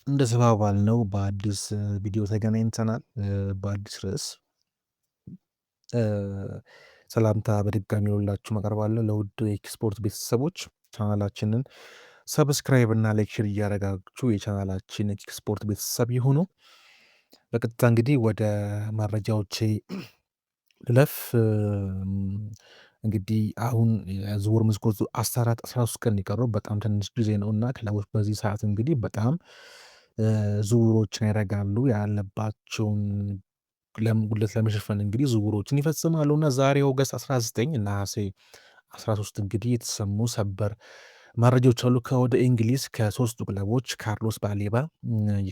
እንደተባባልነው በአዲስ ቪዲዮ ተገናኝተናል። በአዲስ ርዕስ እ ሰላምታ በድጋሚ ለሁላችሁም አቀርባለሁ። ለውድ የኤክስፖርት ቤተሰቦች ቻናላችንን ሰብስክራይብ እና ላይክ፣ ሼር እያደረጋችሁ የቻናላችን ኤክስፖርት ቤተሰብ ይሁኑ። በቀጥታ እንግዲህ ወደ መረጃዎቼ ልለፍ። እንግዲህ አሁን የዝውውር መስኮቱ 13 ቀን የቀረው በጣም ትንሽ ጊዜ ነው እና ክለቦች በዚህ ሰዓት እንግዲህ በጣም ዝውውሮችን ያደርጋሉ። ያለባቸውን ጉድለት ለመሸፈን እንግዲህ ዝውውሮችን ይፈጽማሉ እና ዛሬ ኦገስት 19 ነሐሴ 13 እንግዲህ የተሰሙ ሰበር መረጃዎች አሉ። ከወደ እንግሊዝ ከሶስቱ ክለቦች ካርሎስ ባሌባ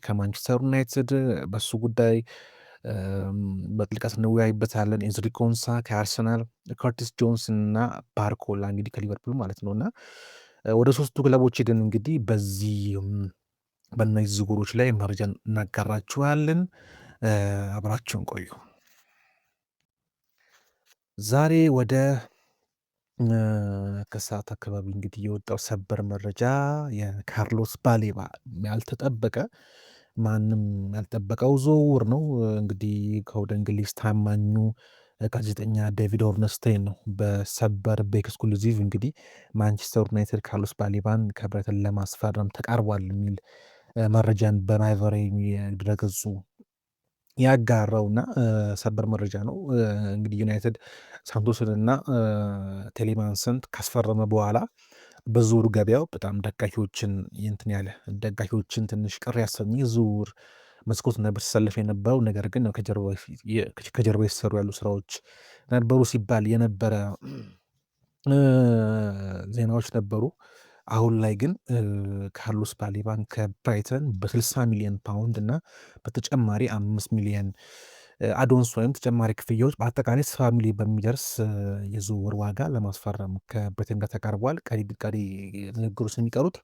ከማንቸስተር ዩናይትድ በሱ ጉዳይ በጥልቀት እንወያይበታለን። ኤዝሪ ኮንሳ ከአርሰናል፣ ከርቲስ ጆንስ እና ባርኮላ እንግዲህ ከሊቨርፑል ማለት ነው እና ወደ ሶስቱ ክለቦች ሄደን እንግዲህ በእነዚህ ዝውውሮች ላይ መረጃ እናጋራችኋለን። አብራችሁን ቆዩ። ዛሬ ወደ ከሰዓት አካባቢ እንግዲህ የወጣው ሰበር መረጃ የካርሎስ ባሌባ ያልተጠበቀ ማንም ያልጠበቀው ዝውውር ነው። እንግዲህ ከወደ እንግሊዝ ታማኙ ጋዜጠኛ ዴቪድ ኦርነስቴን ነው በሰበር በኤክስክሉዚቭ እንግዲህ ማንቸስተር ዩናይትድ ካርሎስ ባሌባን ከብረተን ለማስፈረም ተቃርቧል የሚል መረጃን በማህበራዊ ድረገጹ ያጋራውና ሰበር መረጃ ነው። እንግዲህ ዩናይትድ ሳንቶስን እና ቴሌማንስን ካስፈረመ በኋላ በዝውውር ገበያው በጣም ደጋፊዎችን ትንሽ ቅር ያሰኝ ዝውውር መስኮት ነበር ሲሰለፍ የነበረው። ነገር ግን ከጀርባ የተሰሩ ያሉ ስራዎች ነበሩ ሲባል የነበረ ዜናዎች ነበሩ። አሁን ላይ ግን ካርሎስ ባሌባን ከብራይተን በ60 ሚሊዮን ፓውንድ እና በተጨማሪ 5 ሚሊዮን አዶንስ ወይም ተጨማሪ ክፍያዎች በአጠቃላይ 70 ሚሊዮን በሚደርስ የዝውውር ዋጋ ለማስፈረም ከብራይተን ጋር ተቃርቧል። ቀሪ ንግግሮች የሚቀሩት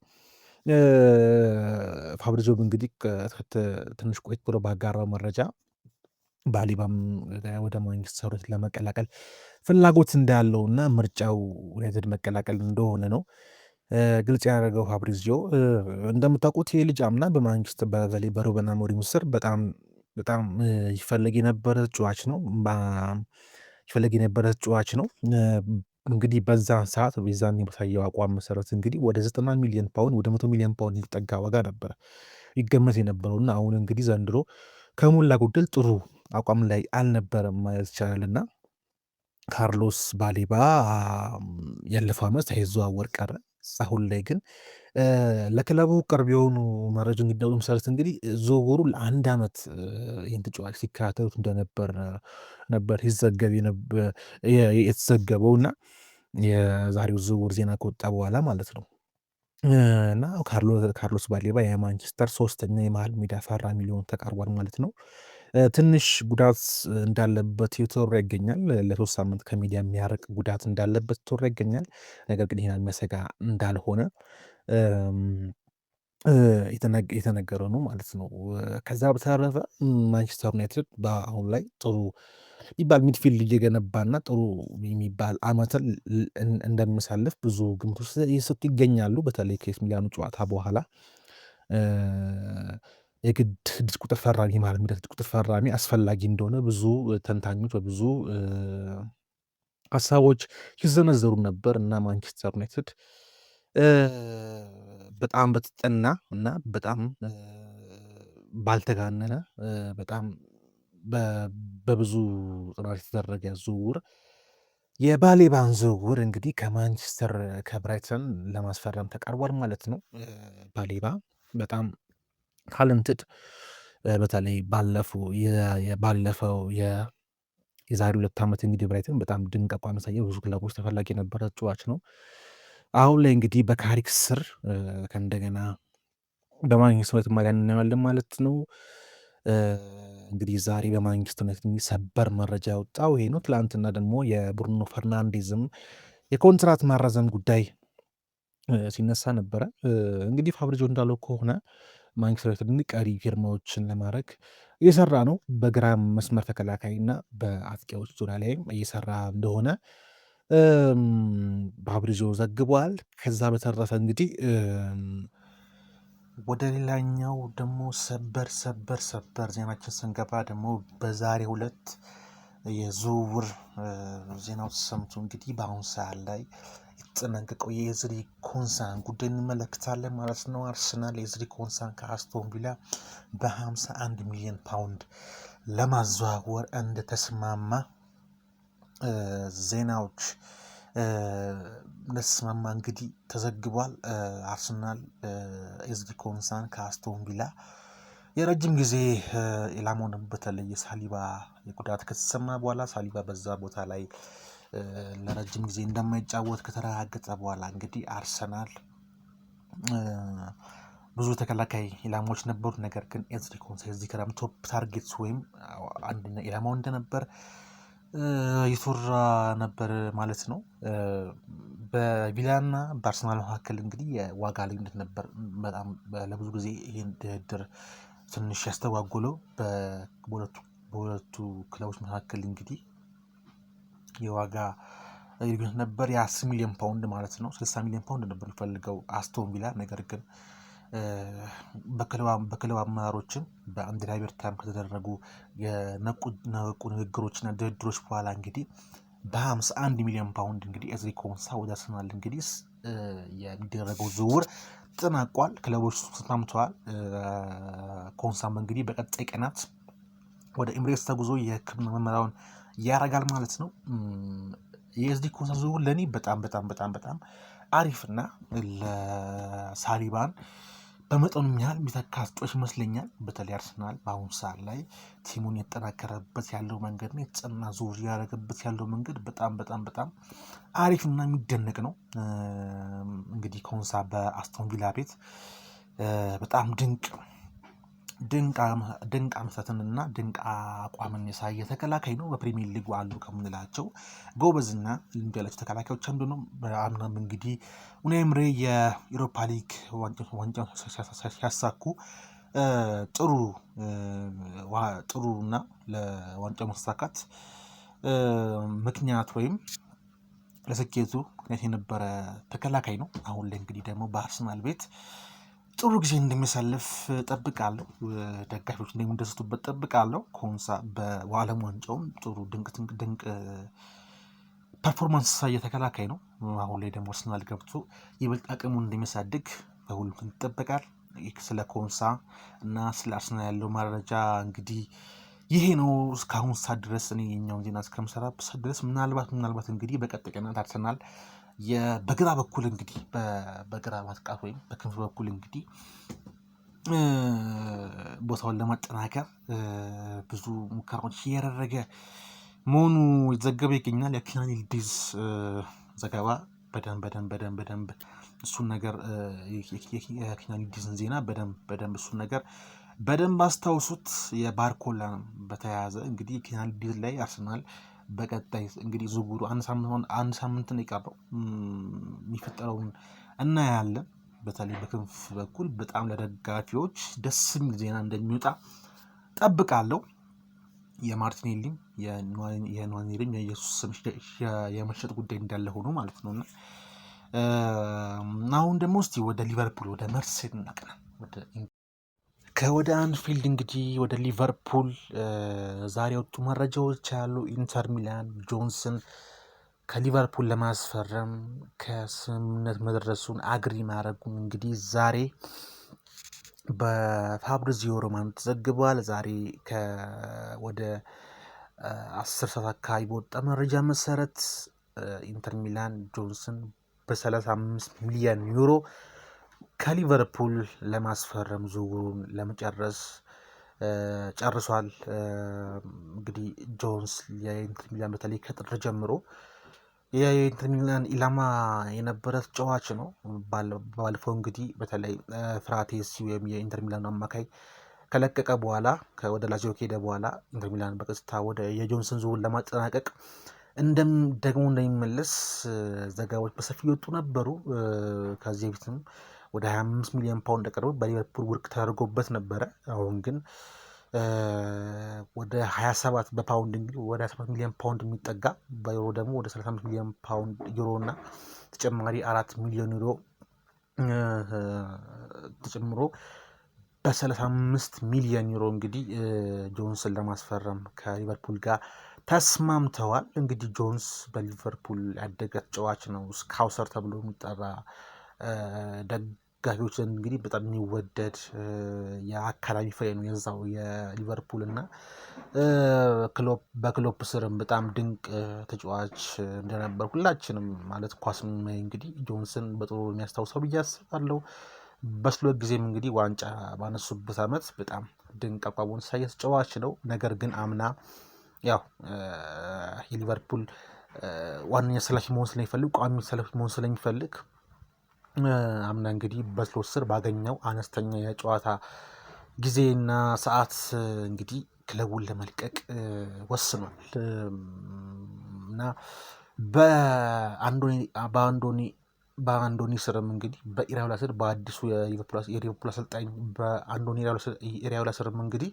ፋብሪዞም እንግዲህ ትንሽ ቆይት ብሎ ባጋራው መረጃ ባሌባም ወደ ማንቸስተር ዩናይትድ ለመቀላቀል ፍላጎት እንዳለው እና ምርጫው ዩናይትድ መቀላቀል እንደሆነ ነው ግልጽ ያደረገው ፋብሪዚዮ። እንደምታውቁት ይህ ልጅ አምና በማንቸስተር በተለይ በሩበን አሞሪም ስር በጣም ይፈለግ የነበረ ተጫዋች ነው። እንግዲህ በዛ ሰዓት የዛኔ በታየው አቋም መሰረት እንግዲህ ወደ 90 ሚሊዮን ፓውንድ ወደ 100 ሚሊዮን ፓውንድ የሚጠጋ ዋጋ ነበረ ይገመት የነበረውና አሁን እንግዲህ ዘንድሮ ከሞላ ጎደል ጥሩ አቋም ላይ አልነበረም ማለት ይቻላልና ካርሎስ ባሌባ ያለፈው ዓመት ሳይዘዋወር ቀረ። አሁን ላይ ግን ለክለቡ ቅርብ የሆኑ መረጃ እንግዲህ መሰረት እንግዲህ ዝውውሩ ለአንድ ዓመት ይህን ተጫዋች ሲከታተሉት ነበር ሲዘገብ የተዘገበው እና የዛሬው ዝውውር ዜና ከወጣ በኋላ ማለት ነው። እና ካርሎስ ባሌባ የማንቸስተር ሶስተኛ የመሃል ሜዳ ፈራሚ ሊሆን ተቃርቧል ማለት ነው። ትንሽ ጉዳት እንዳለበት የተወራ ይገኛል። ለ3 ሳምንት ከሚዲያ የሚያርቅ ጉዳት እንዳለበት የተወራ ይገኛል። ነገር ግን ይህን የሚያሰጋ እንዳልሆነ የተነገረ ነው ማለት ነው። ከዛ በተረፈ ማንቸስተር ዩናይትድ በአሁን ላይ ጥሩ የሚባል ሚድፊልድ እየገነባና ጥሩ የሚባል ዓመትን እንደሚያሳልፍ ብዙ ግምቶች እየሰጡ ይገኛሉ። በተለይ ከኤሲ ሚላኑ ጨዋታ በኋላ የግድ 6 ቁጥር ፈራሚ ማለት 6 ቁጥር ፈራሚ አስፈላጊ እንደሆነ ብዙ ተንታኞች በብዙ ሀሳቦች ይዘነዘሩ ነበር እና ማንቸስተር ዩናይትድ በጣም በተጠና እና በጣም ባልተጋነነ በጣም በብዙ ጥናት የተደረገ ዝውውር የባሌባን ዝውውር እንግዲህ ከብራይተን ለማስፈረም ተቃርቧል ማለት ነው። ባሌባ በጣም ታለንትድ በተለይ ባለፈው የዛሬ 2 ዓመት እንግዲህ ብራይተን በጣም ድንቅ አቋም ያሳየ ብዙ ክለቦች ተፈላጊ የነበረ ተጫዋች ነው። አሁን ላይ እንግዲህ በካሪክ ስር ከእንደገና በማንቸስተር ዩናይትድ ማሊያ እናየዋለን ማለት ነው። እንግዲህ ዛሬ በማንቸስተር ዩናይትድ ሰበር መረጃ ያወጣው ይሄ ነው። ትላንትና ደግሞ የብሩኖ ፈርናንዴዝም የኮንትራት ማራዘም ጉዳይ ሲነሳ ነበረ። እንግዲህ ፋብሪዞ እንዳለው ከሆነ ማንቸስተር ዩናይትድ ቀሪ ፊርማዎችን ለማድረግ እየሰራ ነው። በግራ መስመር ተከላካይ እና በአጥቂዎች ዙሪያ ላይም እየሰራ እንደሆነ ፋብሪዞ ዘግቧል። ከዛ በተረፈ እንግዲህ ወደ ሌላኛው ደግሞ ሰበር ዜናችን ስንገባ ደግሞ በዛሬው ዕለት የዝውውር ዜናው ተሰምቶ እንግዲህ በአሁኑ ሰዓት ላይ የተጠናቀቀው የኤዝሪ ኮንሳን ጉዳይ እንመለከታለን ማለት ነው። አርሰናል የኤዝሪ ኮንሳን ከአስቶን ቪላ በ51 ሚሊዮን ፓውንድ ለማዘዋወር እንደተስማማ ዜናዎች እንደተስማማ እንግዲህ ተዘግቧል። አርሰናል ኤዝሪ ኮንሳን ከአስቶን ቪላ የረጅም ጊዜ ኢላማውን በተለይ ሳሊባ የጉዳት ከተሰማ በኋላ ሳሊባ በዛ ቦታ ላይ ለረጅም ጊዜ እንደማይጫወት ከተረጋገጠ በኋላ እንግዲህ አርሰናል ብዙ ተከላካይ ኢላማዎች ነበሩት። ነገር ግን ኤዝሪ ኮንሳ የዚህ ክረምት ቶፕ ታርጌትስ ወይም አንደኛ ኢላማው እንደነበር ይቶራ ነበር ማለት ነው። በቪላና በአርሰናል መካከል እንግዲህ የዋጋ ልዩነት ነበር። በጣም ለብዙ ጊዜ ይህን ድርድር ትንሽ ያስተጓጎለው በሁለቱ ክለቦች መካከል እንግዲህ የዋጋ ልዩነት ነበር። የ10 ሚሊዮን ፓውንድ ማለት ነው። 60 ሚሊዮን ፓውንድ ነበር የሚፈልገው አስቶን ቪላ። ነገር ግን በክለብ አመራሮችም በአንድሪያ ቤርታም ከተደረጉ የነቁ ንግግሮችና ድርድሮች በኋላ እንግዲህ በ51 ሚሊዮን ፓውንድ እንግዲህ ኤዝሪ ኮንሳ ወደ አርሰናል እንግዲህ የሚደረገው ዝውውር ተጠናቋል። ክለቦች ተስማምተዋል። ኮንሳም እንግዲህ በቀጣይ ቀናት ወደ ኤምሬትስ ተጉዞ የሕክምና ምርመራውን ያደርጋል ማለት ነው። የኤዝሪ ኮንሳ ዝውውር ለእኔ በጣም አሪፍና ለሳሊባን በመጠኑም ያህል የሚተካ ስጦች ይመስለኛል። በተለይ አርሰናል በአሁኑ ሰዓት ላይ ቲሙን የተጠናከረበት ያለው መንገድ ነው፣ የተጸና ዝውውር ያደረገበት ያለው መንገድ በጣም አሪፍና የሚደነቅ ነው። እንግዲህ ኮንሳ በአስቶን ቪላ ቤት በጣም ድንቅ አመታትንና ድንቅ አቋምን ያሳየ ተከላካይ ነው። በፕሪሚየር ሊጉ አሉ ከምንላቸው ጎበዝና ልምድ ያላቸው ተከላካዮች አንዱ ነው። በአምናም እንግዲህ ኡናይ ኤምሬ የኢሮፓ ሊግ ዋንጫ ሲያሳኩ ጥሩና ለዋንጫው መሳካት ምክንያት ወይም ለስኬቱ ምክንያት የነበረ ተከላካይ ነው። አሁን ላይ እንግዲህ ደግሞ በአርሰናል ቤት ጥሩ ጊዜ እንደሚያሳልፍ ጠብቃለሁ። ደጋፊዎች እንደሚደሰቱበት ጠብቃለሁ። ኮንሳ በዓለም ዋንጫውም ጥሩ ድንቅ ፐርፎርማንስ ያሳየ ተከላካይ ነው። አሁን ላይ ደግሞ አርሰናል ገብቶ ይበልጥ አቅሙን እንደሚያሳድግ በሁሉም ይጠበቃል። ስለ ኮንሳ እና ስለ አርሰናል ያለው መረጃ እንግዲህ ይሄ ነው። እስካሁን ሰዓት ድረስ እኔ የኛውን ዜና እስከምሰራበት ሰዓት ድረስ ምናልባት እንግዲህ በቀጣይ ቀናት አርሰናል በግራ በኩል እንግዲህ በግራ ማጥቃት ወይም በክንፍ በኩል እንግዲህ ቦታውን ለማጠናከር ብዙ ሙከራዎች እያደረገ መሆኑ የተዘገበ ይገኛል። የኬናን ይልዲዝ ዘገባ በደንብ እሱን ነገር የኬናን ይልዲዝን ዜና በደንብ እሱን ነገር በደንብ አስታውሱት። የባርኮላ በተያያዘ እንግዲህ ኬናን ይልዲዝ ላይ አርሰናል በቀጣይ እንግዲህ ዝውውሩ አንድ ሳምንት ነው የቀረው። የሚፈጠረውን እናያለን። በተለይ በክንፍ በኩል በጣም ለደጋፊዎች ደስ የሚል ዜና እንደሚወጣ ጠብቃለሁ። የማርቲኔሊም የኗኔሪም የኢየሱስ የመሸጥ ጉዳይ እንዳለ ሆኖ ማለት ነው። እና አሁን ደግሞ እስቲ ወደ ሊቨርፑል ወደ መርሴድ እናቅና። ከወደ አንፊልድ እንግዲህ ወደ ሊቨርፑል ዛሬ የወጡ መረጃዎች ያሉ ኢንተር ሚላን ጆንስን ከሊቨርፑል ለማስፈረም ከስምምነት መድረሱን አግሪ ማድረጉን እንግዲህ ዛሬ በፋብሪዚዮ ሮማኖ ተዘግቧል። ዛሬ ወደ 10 ሰዓት አካባቢ በወጣ መረጃ መሰረት ኢንተር ሚላን ጆንስን በ35 ሚሊዮን ዩሮ ከሊቨርፑል ለማስፈረም ዝውውሩን ለመጨረስ ጨርሷል። እንግዲህ ጆንስ የኢንተር ሚላን በተለይ ከጥር ጀምሮ የኢንተር ሚላን ኢላማ የነበረ ተጫዋች ነው። ባለፈው እንግዲህ በተለይ ፍራቴሲ ወይም የኢንተር ሚላን አማካይ ከለቀቀ በኋላ ወደ ላዚዮ ከሄደ በኋላ ኢንተር ሚላን በቀጥታ ወደ የጆንስን ዝውውር ለማጠናቀቅ ደግሞ እንደሚመለስ ዘገባዎች በሰፊው የወጡ ነበሩ። ከዚህ በፊትም ወደ 25 ሚሊዮን ፓውንድ ቀርቦ በሊቨርፑል ውድቅ ተደርጎበት ነበረ። አሁን ግን ወደ 27 በፓውንድ እንግዲህ ወደ 17 ሚሊዮን ፓውንድ የሚጠጋ በዩሮ ደግሞ ወደ 35 ሚሊዮን ፓውንድ ዩሮ እና ተጨማሪ 4 ሚሊዮን ዩሮ ተጨምሮ በ35 ሚሊዮን ዩሮ እንግዲህ ጆንስን ለማስፈረም ከሊቨርፑል ጋር ተስማምተዋል። እንግዲህ ጆንስ በሊቨርፑል ያደገ ተጫዋች ነው። ስካውሰር ተብሎ የሚጠራ ደጋፊዎች ዘንድ እንግዲህ በጣም የሚወደድ የአካዳሚ ፍሬ ነው የዛው የሊቨርፑል እና በክሎፕ ስርም በጣም ድንቅ ተጫዋች እንደነበር ሁላችንም ማለት ኳስ እንግዲህ ጆንስን በጥሩ የሚያስታውሰው ብዬ አስባለሁ። በስሎት ጊዜም እንግዲህ ዋንጫ ባነሱበት ዓመት በጣም ድንቅ አቋሙን ያሳየ ተጫዋች ነው። ነገር ግን አምና ያው የሊቨርፑል ዋነኛ ሰላፊ መሆን ስለሚፈልግ ቋሚ ሰላፊ መሆን ስለሚፈልግ አምና እንግዲህ በስሎት ስር ባገኘው አነስተኛ የጨዋታ ጊዜና ሰዓት እንግዲህ ክለቡን ለመልቀቅ ወስኗል እና በአንዶኒ ስርም እንግዲህ በኢራዮላ ስር በአዲሱ የሊቨርፑል አሰልጣኝ በአንዶኒ ኢራዮላ ስርም እንግዲህ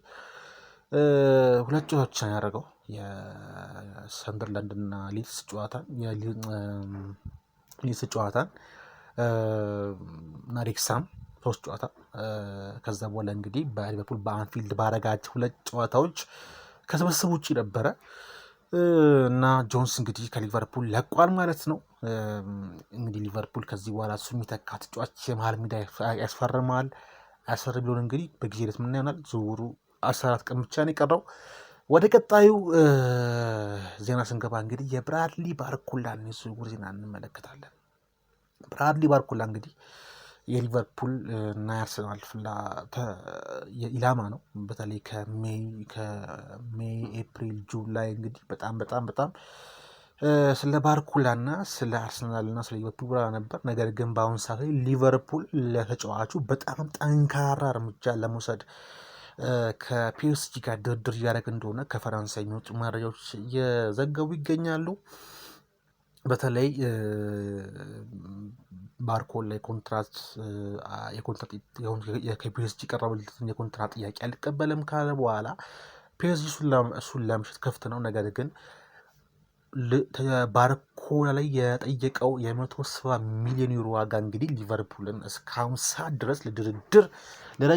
ሁለት ጨዋታዎችን ያደረገው የሰንደርላንድ እና ሊድስ ጨዋታን እና ሬክሳም 3 ጨዋታ ከዛ በኋላ እንግዲህ በሊቨርፑል በአንፊልድ ባረጋቸው 2 ጨዋታዎች ከስብስብ ውጭ ነበረ እና ጆንስ እንግዲህ ከሊቨርፑል ለቋል ማለት ነው። እንግዲህ ሊቨርፑል ከዚህ በኋላ እሱ የሚተካ ተጫዋች የመሀል ሜዳ ያስፈርማል አያስፈርም ቢሆን እንግዲህ በጊዜ ሂደት ምን ይሆናል። ዝውውሩ 14 ቀን ብቻ ነው የቀረው። ወደ ቀጣዩ ዜና ስንገባ እንግዲህ የብራድሊ ባርኮላን የዝውውር ዜና እንመለከታለን። ብራድሊ ባርኮላ እንግዲህ የሊቨርፑል እና የአርሰናል ኢላማ ነው። በተለይ ከሜይ ኤፕሪል ጁን ላይ እንግዲህ በጣም ስለ ባርኮላ እና ስለ አርሰናል እና ስለ ሊቨርፑል ነበር። ነገር ግን በአሁኑ ሰዓት ላይ ሊቨርፑል ለተጫዋቹ በጣም ጠንካራ እርምጃ ለመውሰድ ከፒኤስጂ ጋር ድርድር እያደረገ እንደሆነ ከፈረንሳይ የሚወጡ መረጃዎች እየዘገቡ ይገኛሉ። በተለይ ባርኮላ ከፒኤስጂ የቀረበለትን የኮንትራት ጥያቄ አልቀበልም ካለ በኋላ ፒኤስጂ እሱን ለመሸጥ ክፍት ነው። ነገር ግን ባርኮላ ላይ የጠየቀው የ170 ሚሊዮን ዩሮ ዋጋ እንግዲህ ሊቨርፑልን እስካሁን ሰዓት ድረስ ለድርድር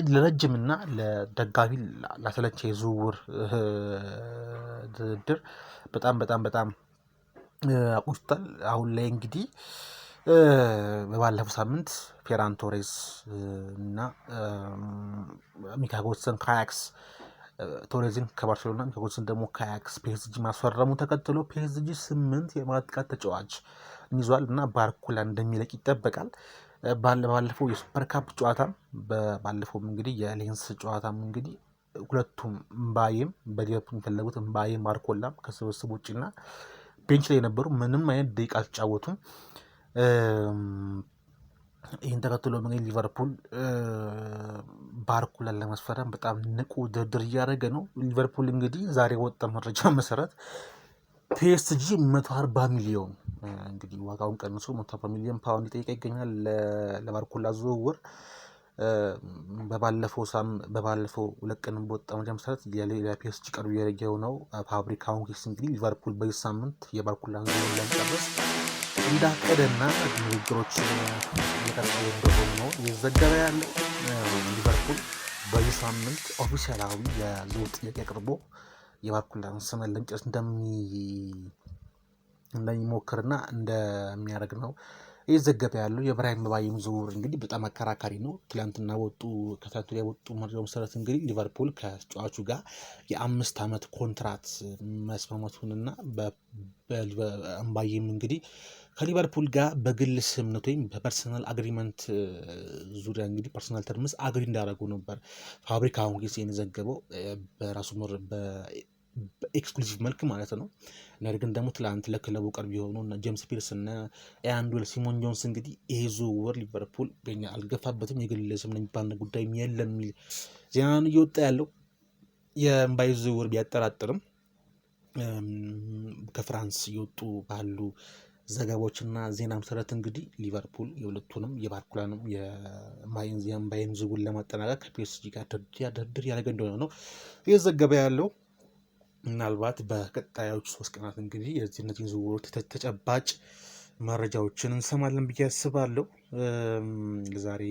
ለረጅምና ለደጋፊ ላሰለቸ የዝውውር ድርድር በጣም አቁስቷል። አሁን ላይ እንግዲህ በባለፈው ሳምንት ፌራን ቶሬስ እና ሚካ ጎትሰን ከአያክስ ቶሬዝን ከባርሴሎና ሚካ ጎትሰን ደግሞ ከአያክስ ፒኤስጂ ማስፈረሙ ተከትሎ ፒኤስጂ 8 የማጥቃት ተጫዋች ይዟል እና ባርኮላ እንደሚለቅ ይጠበቃል። ባለፈው የሱፐር ካፕ ጨዋታም ባለፈውም እንግዲህ የሌንስ ጨዋታም እንግዲህ ሁለቱም እምባዬም በሊቨርፑል የሚፈለጉት እምባዬም ባርኮላም ከስብስብ ውጭና ቤንች ላይ የነበሩ ምንም አይነት ደቂቃ አልተጫወቱም። ይህን ተከትሎ እንግዲህ ሊቨርፑል ባርኮላን ለማስፈረም በጣም ንቁ ድርድር እያደረገ ነው። ሊቨርፑል እንግዲህ ዛሬ ወጣ መረጃ መሰረት ፒኤስጂ 140 ሚሊዮን እንግዲህ ዋጋውን ቀንሶ 140 ሚሊዮን ፓውንድ ይጠይቃ ይገኛል ለባርኮላ ዝውውር። በባለፈው 2 ቀን በወጣ መረጃ መሰረት ለፒኤስጂ ቀርቦ የሆነው ፋብሪካው እንግዲህ ሊቨርፑል በዚህ ሳምንት የባርኮላን ዝውውር ለመጨረስ እንዳቀደና ንግግሮች እየቀጠሉ እንደሆኑ ነው እየዘገበ ያለው። ሊቨርፑል በዚህ ሳምንት ኦፊሻላዊ የዝውውር ጥያቄ አቅርቦ የባርኮላን ስም ለመጨረስ እንደሚሞክርና እንደሚያደርግ ነው እየዘገበ ያለው። የብራሂም ምባዬም ዝውውር እንግዲህ በጣም አከራካሪ ነው። ትላንትና ከታቱ የወጡ መረጃው መሰረት እንግዲህ ሊቨርፑል ከተጫዋቹ ጋር የ5 ዓመት ኮንትራት መስማማቱንና ምባዬም እንግዲህ ከሊቨርፑል ጋር በግል ስምምነት ወይም በፐርሰናል አግሪመንት ዙሪያ እንግዲህ ፐርሰናል ተርምስ አግሪ እንዳደረጉ ነበር ፋብሪካውን ጊዜ የዘገበው በራሱ በኤክስክሉሲቭ መልክ ማለት ነው። ነገር ግን ደግሞ ትላንት ለክለቡ ቅርብ የሆኑ ጄምስ ፒርስ እና ኤንዱዌል ሲሞን ጆንስ እንግዲህ ይሄ ዝውውር ሊቨርፑል በኛ አልገፋበትም የግል ስም የሚባል ጉዳይ የለም የሚል ዜና እየወጣ ያለው። የምባዬ ዝውውር ቢያጠራጥርም ከፍራንስ እየወጡ ባሉ ዘገባዎችና ዜና መሰረት እንግዲህ ሊቨርፑል የሁለቱንም የባርኮላንም የምባዬን ዝውውር ለማጠናቀቅ ከፒኤስጂ ጋር ድርድር ያደረገ እንደሆነ ነው እየዘገበ ያለው። ምናልባት በቀጣዮቹ 3 ቀናት እንግዲህ እነዚህን ዝውውሮች ተጨባጭ መረጃዎችን እንሰማለን ብዬ አስባለሁ። ዛሬ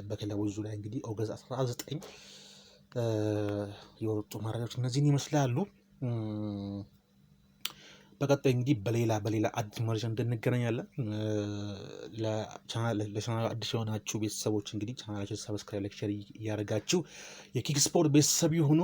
በክለቦች ዙሪያ እንግዲህ ኦገስት 19 የወጡ መረጃዎች እነዚህን ይመስላሉ። በቀጣይ እንግዲህ በሌላ አዲስ መረጃ እንገናኛለን። ለቻናል አዲስ የሆናችሁ ቤተሰቦች እንግዲህ ቻናላችን ሰብስክራይብ፣ ላይክ፣ ሼር እያደረጋችሁ የኪክ ስፖርት ቤተሰብ የሆኑ